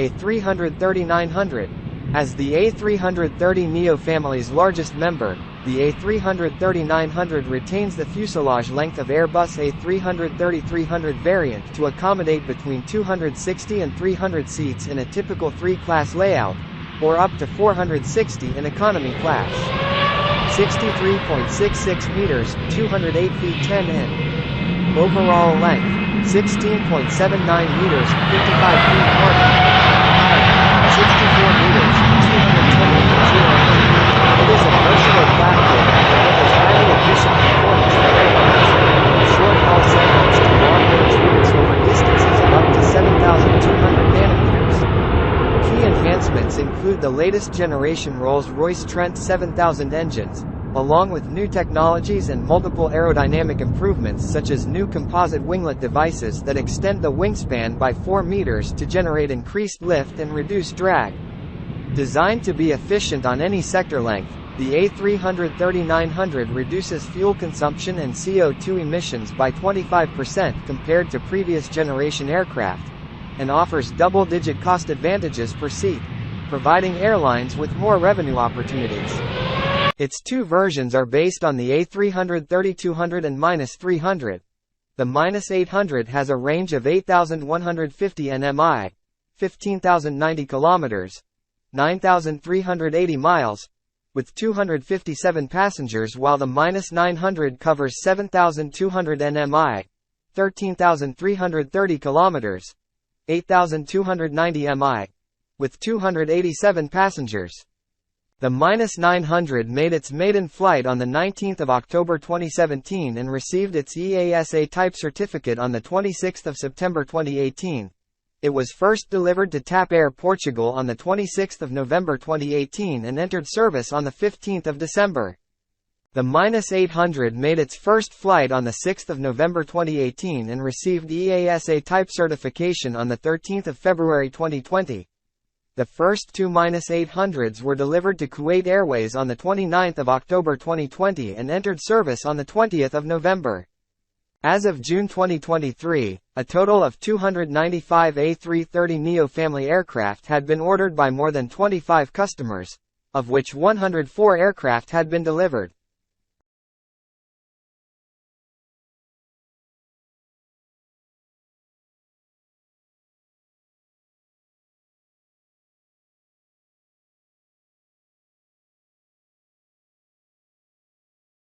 A330-900. As the A330neo family's largest member, the A330-900 retains the fuselage length of Airbus A330-300 variant to accommodate between 260 and 300 seats in a typical 3-class layout, or up to 460 in economy class. 63.66 meters, 208 feet 10 in. Overall length, 16.79 meters, 55 feet 1 in. 64 meters, 210 feet 0 in. It is a versatile platform that delivers highly efficient performance for airlines, from short-haul segments to long-range routes over distances of up to 7,200 nanometers. Key enhancements include the latest generation Rolls-Royce Trent 7000 engines, along with new technologies and multiple aerodynamic improvements such as new composite winglet devices that extend the wingspan by 4 meters to generate increased lift and reduce drag. Designed to be efficient on any sector length, the A330-900 reduces fuel consumption and CO2 emissions by 25% compared to previous generation aircraft, and offers double-digit cost advantages per seat, providing airlines with more revenue opportunities. Its two versions are based on the A330-200 and -300. The -800 has a range of 8,150 nmi, 15,090 kilometers, 9,380 miles, with 257 passengers, while the -900 covers 7,200 nmi, 13,330 kilometers, 8,290 mi, with 287 passengers. The -900 made its maiden flight on the 19th of October 2017 and received its EASA type certificate on the 26th of September 2018. It was first delivered to TAP Air Portugal on the 26th of November 2018 and entered service on the 15th of December. The -800 made its first flight on the 6th of November 2018 and received EASA type certification on the 13th of February 2020. The first two -800s were delivered to Kuwait Airways on the 29th of October 2020 and entered service on the 20th of November. As of June 2023, a total of 295 A330neo family aircraft had been ordered by more than 25 customers, of which 104 aircraft had been delivered.